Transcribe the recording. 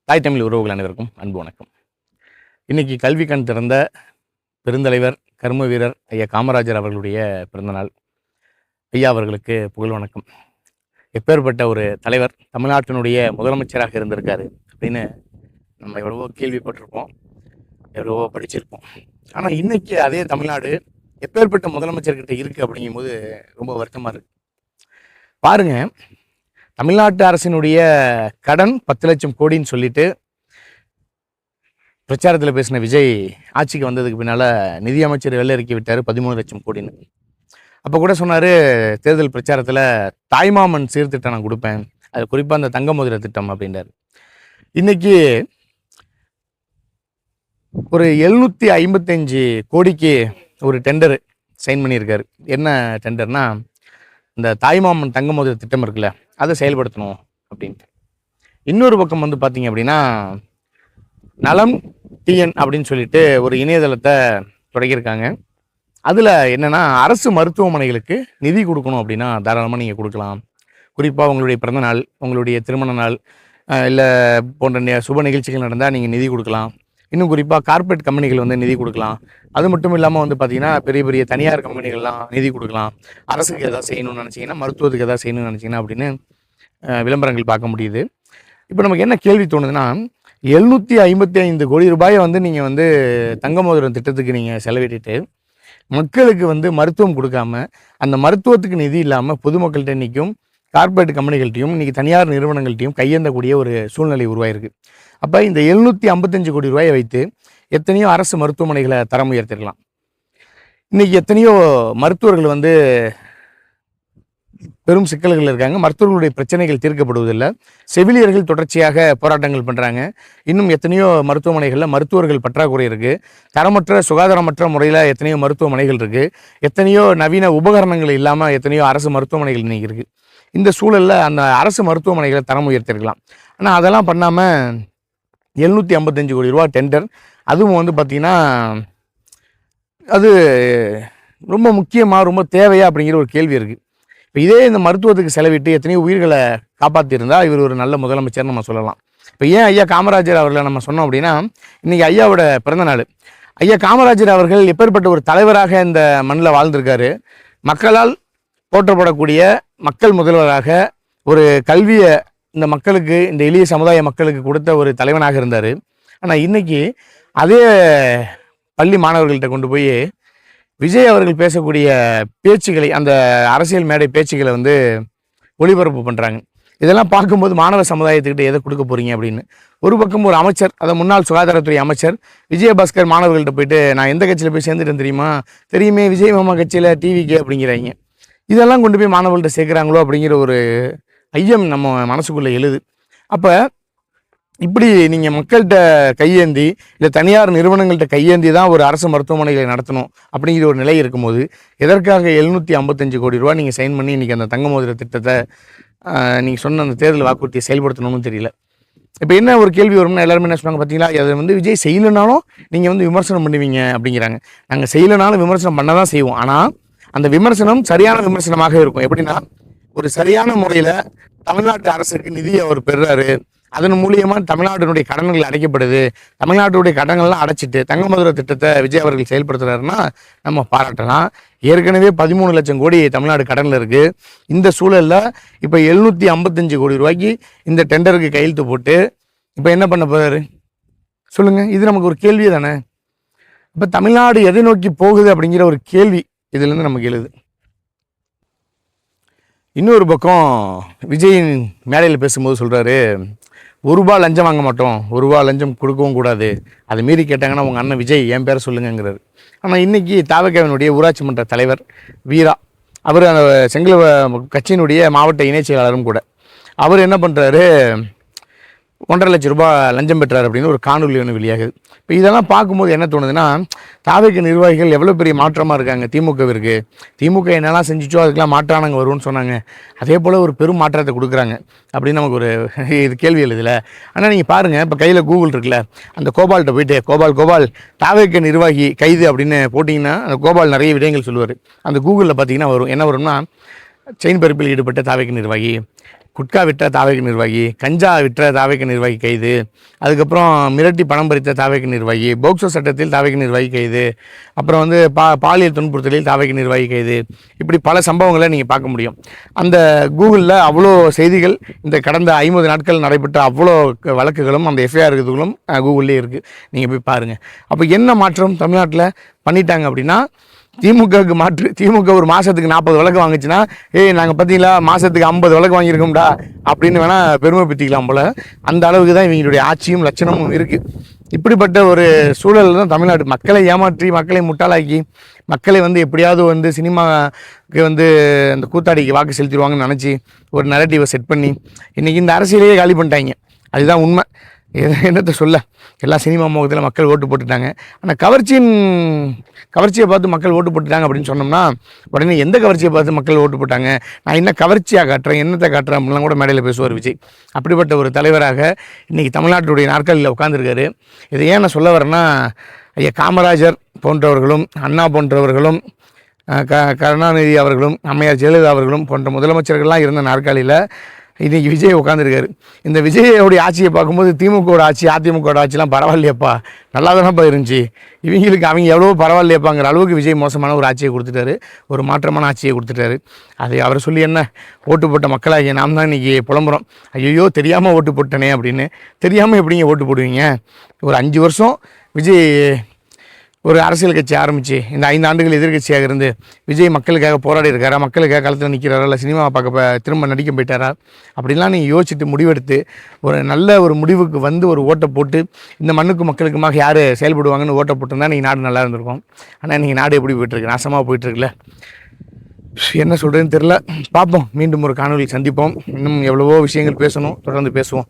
தாய் தமிழ் உறவுகள் அனைவருக்கும் அன்பு வணக்கம். இன்னைக்கு கல்வி கண் திறந்த பெருந்தலைவர் கர்ம வீரர் ஐயா காமராஜர் அவர்களுடைய பிறந்தநாள். ஐயா அவர்களுக்கு புகழ் வணக்கம். எப்பேற்பட்ட ஒரு தலைவர், தமிழ்நாட்டினுடைய முதலமைச்சராக இருந்திருக்காரு அப்படின்னு நம்ம எவ்வளவோ கேள்விப்பட்டிருப்போம், எவ்வளவோ படிச்சிருப்போம். ஆனால் இன்னைக்கு அதே தமிழ்நாடு எப்பேற்பட்ட முதலமைச்சர்கிட்ட இருக்கு அப்படிங்கும்போது ரொம்ப வருத்தமாக இருக்கு. பாருங்க, தமிழ்நாட்டு அரசினுடைய கடன் 10 லட்சம் கோடின்னு சொல்லிட்டு பிரச்சாரத்தில் பேசின விஜய் ஆட்சிக்கு வந்ததுக்கு பின்னால் நிதியமைச்சர் வெள்ளை இறக்கி விட்டார் 13 லட்சம் கோடின்னு. அப்போ கூட சொன்னார், தேர்தல் பிரச்சாரத்தில் தாய்மாமன் சீர்திட்டம் நான் கொடுப்பேன், அது குறிப்பாக அந்த தங்க மோதிர திட்டம் அப்படின்றார். இன்னைக்கு ஒரு 755 கோடிக்கு ஒரு டெண்டர் சைன் பண்ணியிருக்காரு. என்ன டெண்டர்னா, இந்த தாய்மாமன் தங்க மோதிர திட்டம் இருக்குல்ல, அதை செயல்படுத்தணும் அப்படின்ட்டு. இன்னொரு பக்கம் வந்து பார்த்தீங்க அப்படின்னா, நலம் டிஎன் அப்படின்னு சொல்லிட்டு ஒரு இணையதளத்தை தொடங்கியிருக்காங்க. அதில் என்னென்னா, அரசு மருத்துவமனைகளுக்கு நிதி கொடுக்கணும் அப்படின்னா தாராளமாக நீங்கள் கொடுக்கலாம். குறிப்பாக உங்களுடைய பிறந்த நாள், உங்களுடைய திருமண நாள், இல்லை போன்ற சுப நிகழ்ச்சிகள் நடந்தால் நீங்கள் நிதி கொடுக்கலாம். இன்னும் குறிப்பாக கார்ப்பரேட் கம்பெனிகள் வந்து நிதி கொடுக்கலாம். அது மட்டும் இல்லாமல் வந்து பார்த்தீங்கன்னா, பெரிய பெரிய தனியார் கம்பெனிகள்லாம் நிதி கொடுக்கலாம். அரசுக்கு எதாவது செய்யணும்னு நினச்சிங்கன்னா, மருத்துவத்துக்கு எதாவது செய்யணும்னு நினச்சிங்கன்னா அப்படின்னு விளம்பரங்கள் பார்க்க முடியுது. இப்போ நமக்கு என்ன கேள்வி தோணுதுன்னா, 755 கோடி ரூபாயை வந்து நீங்கள் வந்து தங்க மோதிரம் திட்டத்துக்கு நீங்கள் செலவிட்டுட்டு மக்களுக்கு வந்து மருத்துவம் கொடுக்காம, அந்த மருத்துவத்துக்கு நிதி இல்லாமல் பொதுமக்கள்கிட்ட இன்றைக்கும் கார்ப்பரேட் கம்பெனிகள்ட்டையும் இன்றைக்கி தனியார் நிறுவனங்கள்ட்டையும் கையேந்தக்கூடிய ஒரு சூழ்நிலை உருவாயிருக்கு. அப்போ இந்த 755 கோடி ரூபாயை வைத்து எத்தனையோ அரசு மருத்துவமனைகளை தரம் உயர்த்திருக்கலாம். இன்றைக்கி எத்தனையோ மருத்துவர்கள் வந்து பெரும் சிக்கல்கள் இருக்காங்க. மருத்துவர்களுடைய பிரச்சனைகள் தீர்க்கப்படுவதில்லை. செவிலியர்கள் தொடர்ச்சியாக போராட்டங்கள் பண்ணுறாங்க. இன்னும் எத்தனையோ மருத்துவமனைகளில் மருத்துவர்கள் பற்றாக்குறை இருக்குது. தரமற்ற சுகாதாரமற்ற முறையில் எத்தனையோ மருத்துவமனைகள் இருக்குது. எத்தனையோ நவீன உபகரணங்கள் இல்லாமல் எத்தனையோ அரசு மருத்துவமனைகள் இன்றைக்கி இருக்குது. இந்த சூழலில் அந்த அரசு மருத்துவமனைகளை தரம் உயர்த்திருக்கலாம். ஆனால் அதெல்லாம் பண்ணாமல் 755 கோடி ரூபா டெண்டர், அதுவும் வந்து பார்த்திங்கன்னா அது ரொம்ப முக்கியமாக ரொம்ப தேவையா அப்படிங்கிற ஒரு கேள்வி இருக்குது. இப்போ இதே இந்த மருத்துவத்துக்கு செலவிட்டு எத்தனையோ உயிர்களை காப்பாற்றியிருந்தால் இவர் ஒரு நல்ல முதலமைச்சர்னு நம்ம சொல்லலாம். இப்போ ஏன் ஐயா காமராஜர் அவர்களை நம்ம சொன்னோம் அப்படின்னா, இன்றைக்கி ஐயாவோட பிறந்தநாள். ஐயா காமராஜர் அவர்கள் எப்பேற்பட்ட ஒரு தலைவராக இந்த மண்ணில் வாழ்ந்திருக்காரு. மக்களால் போற்றப்படக்கூடிய மக்கள் முதல்வராக ஒரு கல்வியை இந்த மக்களுக்கு, இந்த எளிய சமுதாய மக்களுக்கு கொடுத்த ஒரு தலைவனாக இருந்தார். ஆனால் இன்றைக்கி அதே பள்ளி மாணவர்கள்ட்ட கொண்டு போய் விஜய் அவர்கள் பேசக்கூடிய பேச்சுக்களை, அந்த அரசியல் மேடை பேச்சுக்களை வந்து ஒளிபரப்பு பண்ணுறாங்க. இதெல்லாம் பார்க்கும்போது மாணவ சமுதாயத்துக்கிட்ட எதை கொடுக்க போகிறீங்க அப்படின்னு. ஒரு பக்கம் ஒரு அமைச்சர், அதை முன்னாள் சுகாதாரத்துறை அமைச்சர் விஜயபாஸ்கர் மாணவர்கள்ட்ட போயிட்டு, நான் எந்த கட்சியில் போய் சேர்ந்துட்டேன் தெரியுமா, தெரியுமே விஜய் மாமா கட்சியில் டிவிக்கு அப்படிங்கிறாங்க. இதெல்லாம் கொண்டு போய் மாணவர்கள்ட்ட சேர்க்குறாங்களோ அப்படிங்கிற ஒரு ஐயம் நம்ம மனசுக்குள்ளே எழுது. அப்போ இப்படி நீங்கள் மக்கள்கிட்ட கையேந்தி, இல்லை தனியார் நிறுவனங்கள்கிட்ட கையேந்தி தான் ஒரு அரசு மருத்துவமனைகளை நடத்தணும் அப்படிங்கிற ஒரு நிலை இருக்கும்போது, எதற்காக 755 கோடி ரூபா நீங்கள் சைன் பண்ணி இன்றைக்கி அந்த தங்க மோதிர திட்டத்தை நீங்கள் சொன்ன அந்த தேர்தல் வாக்குறுதியை செயல்படுத்தணும்னு தெரியல. இப்போ என்ன ஒரு கேள்வி வரும்னா, எல்லாருமே என்ன சொன்னாங்க பார்த்தீங்களா, அதை வந்து விஜய் செய்யலைனாலும் நீங்கள் வந்து விமர்சனம் பண்ணுவீங்க அப்படிங்கிறாங்க. நாங்கள் செய்யலைனாலும் விமர்சனம் பண்ண தான் செய்வோம். ஆனால் அந்த விமர்சனம் சரியான விமர்சனமாக இருக்கும். எப்படின்னா, ஒரு சரியான முறையில் தமிழ்நாட்டு அரசுக்கு நிதியை அவர் பெறுறாரு, அதன் மூலியமாக தமிழ்நாட்டினுடைய கடன்கள் அடைக்கப்படுது, தமிழ்நாட்டுடைய கடன்கள்லாம் அடைச்சிட்டு தங்க மோதிர திட்டத்தை விஜய் அவர்கள் செயல்படுத்துறாருன்னா நம்ம பாராட்டலாம். ஏற்கனவே 13 லட்சம் கோடி தமிழ்நாடு கடனில் இருக்குது. இந்த சூழலில் இப்போ 755 கோடி ரூபாய்க்கு இந்த டெண்டருக்கு கையெழுத்து போட்டு இப்போ என்ன பண்ண போகிறாரு சொல்லுங்கள். இது நமக்கு ஒரு கேள்வி தானே. இப்போ தமிழ்நாடு எதை நோக்கி போகுது அப்படிங்கிற ஒரு கேள்வி இதுலேருந்து நமக்கு எழுது. இன்னொரு பக்கம் விஜயின் மேடையில் பேசும்போது சொல்கிறாரு, 1 ரூபா லஞ்சம் வாங்க மாட்டோம், 1 ரூபா லஞ்சம் கொடுக்கவும் கூடாது, அதை மீறி கேட்டாங்கன்னா உங்கள் அண்ணன் விஜய் என் பேரை சொல்லுங்கிறாரு. ஆனால் இன்றைக்கி தாவகவினுடைய ஊராட்சி மன்ற தலைவர் வீரா, அவர் அந்த செங்கல் கட்சியினுடைய மாவட்ட இணைச் செயலாளரும் கூட, அவர் என்ன பண்ணுறாரு, 1.5 லட்சம் ரூபாய் லஞ்சம் பெற்றார் அப்படின்னு ஒரு காணொலி ஒன்று வெளியாகுது. இப்போ இதெல்லாம் பார்க்கும்போது என்ன தோணுதுன்னா, தாவேக நிர்வாகிகள் எவ்வளோ பெரிய மாற்றமாக இருக்காங்க திமுகவிற்கு. திமுக என்னெல்லாம் செஞ்சிச்சோ அதுக்கெல்லாம் மாற்றானங்க வரும்னு சொன்னாங்க, அதே போல் ஒரு பெரும் மாற்றத்தை கொடுக்குறாங்க அப்படின்னு நமக்கு ஒரு இது கேள்வி எழுதில்ல. ஆனால் நீங்கள் பாருங்கள், இப்போ கையில் கூகுள் இருக்குல்ல, அந்த கோபால்கிட்ட போயிட்டு கோபால் தாவேக நிர்வாகி கைது அப்படின்னு போட்டிங்கன்னா அந்த கோபால் நிறைய விடயங்கள் சொல்லுவார். அந்த கூகுளில் பார்த்தீங்கன்னா வரும், என்ன வரும்னா, செயின் பறிப்பில் ஈடுபட்ட தாவேக நிர்வாகி, குட்கா விற்ற தாவேக நிர்வாகி, கஞ்சா விற்ற தாவேக நிர்வாகி கைது, அதுக்கப்புறம் மிரட்டி பணம் பறித்த தாவேக நிர்வாகி, போக்சோ சட்டத்தில் தாவேக நிர்வாகி கைது, அப்புறம் வந்து பாலியல் துன்புறுத்தலில் தாவேக நிர்வாகி கைது, இப்படி பல சம்பவங்களை நீங்கள் பார்க்க முடியும். அந்த கூகுளில் அவ்வளோ செய்திகள், இந்த கடந்த 50 நாட்கள் நடைபெற்ற அவ்வளோ வழக்குகளும் அந்த எஃப்ஐஆர் இதுகளும் கூகுள்லேயே இருக்குது. நீங்கள் போய் பாருங்கள். அப்போ என்ன மாற்றம் தமிழ்நாட்டில் பண்ணிட்டாங்க அப்படின்னா, திமுகவுக்கு மாற்று. திமுக ஒரு மாதத்துக்கு 40 வழக்கு வாங்குச்சுன்னா, நாங்கள் பார்த்தீங்களா மாதத்துக்கு 50 வழக்கு வாங்கியிருக்கோம்டா அப்படின்னு வேணால் பெருமை பற்றிக்கலாம் போல். அந்த அளவுக்கு தான் இவங்களுடைய ஆட்சியும் லட்சணமும் இருக்குது. இப்படிப்பட்ட ஒரு சூழல் தான் தமிழ்நாடு. மக்களை ஏமாற்றி, மக்களை முட்டாளாக்கி, மக்களை வந்து எப்படியாவது வந்து சினிமாவுக்கு வந்து அந்த கூத்தாடிக்கு வாக்கு செலுத்திடுவாங்கன்னு நினச்சி ஒரு நரேட்டிவை செட் பண்ணி இன்றைக்கி இந்த அரசியலையே காலி பண்ணிட்டாங்க. அதுதான் உண்மை. என்னத்தை சொல்ல, எல்லா சினிமா முகத்தில் மக்கள் ஓட்டு போட்டுட்டாங்க. ஆனால் கவர்ச்சியை பார்த்து மக்கள் ஓட்டு போட்டுட்டாங்க அப்படின்னு சொன்னோம்னா, உடனே எந்த கவர்ச்சியை பார்த்து மக்கள் ஓட்டு போட்டாங்க, நான் என்ன கவர்ச்சியாக காட்டுறேன், என்னத்தை காட்டுறேன் அப்படின்லாம் கூட மேடையில் பேசுவார் விஜய். அப்படிப்பட்ட ஒரு தலைவராக இன்றைக்கி தமிழ்நாட்டுடைய நாற்காலியில் உட்காந்துருக்காரு. இதை ஏன் நான் சொல்ல வரேன்னா, ஐயா காமராஜர் போன்றவர்களும், அண்ணா போன்றவர்களும், கருணாநிதி அவர்களும், அம்மையார் ஜெயலலிதா அவர்களும் போன்ற முதலமைச்சர்கள்லாம் இருந்த நாற்காலியில் இன்றைக்கி விஜய் உட்காந்துருக்காரு. இந்த விஜயோடைய ஆட்சியை பார்க்கும்போது திமுகவோட ஆட்சி, அதிமுகவோட ஆட்சிலாம் பரவாயில்லையப்பா, நல்லா தானப்பா இருந்துச்சு, அவங்க எவ்வளோ பரவாயில்லையப்பாங்கிற அளவுக்கு விஜய் மோசமான ஒரு ஆட்சியை கொடுத்துட்டாரு, ஒரு மாற்றமான ஆட்சியை கொடுத்துட்டாரு. அதை அவர் சொல்லி என்ன, ஓட்டு போட்ட மக்களாகிய நாம் தான் இன்றைக்கி புலம்புறோம், ஐயோ தெரியாமல் ஓட்டு போட்டனே அப்படின்னு. தெரியாமல் எப்படிங்க ஓட்டு போடுவீங்க? ஒரு 5 வருஷம் விஜய் ஒரு அரசியல் கட்சி ஆரம்பித்து இந்த 5 ஆண்டுகள் எதிர்கட்சியாக இருந்து விஜய் மக்களுக்காக போராடி இருக்காரா, மக்களுக்காக களத்தில் நிற்கிறாரா, இல்லை சினிமா பார்க்க திரும்ப நடிக்க போயிட்டாரா, அப்படின்லாம் நீங்கள் யோசிச்சுட்டு முடிவெடுத்து ஒரு நல்ல ஒரு முடிவுக்கு வந்து ஒரு ஓட்டை போட்டு இந்த மண்ணுக்கு மக்களுக்குமாக யார் செயல்படுவாங்கன்னு ஓட்டை போட்டிருந்தா நீங்கள் நாடு நல்லா இருந்திருக்கும். ஆனால் நீங்கள் நாடு எப்படி போயிட்டுருக்கு, நாசமாக போயிட்டுருக்குல்ல. என்ன சொல்கிறதுன்னு தெரில. பார்ப்போம். மீண்டும் ஒரு காணொலி சந்திப்போம். இன்னும் எவ்வளவோ விஷயங்கள் பேசணும், தொடர்ந்து பேசுவோம்.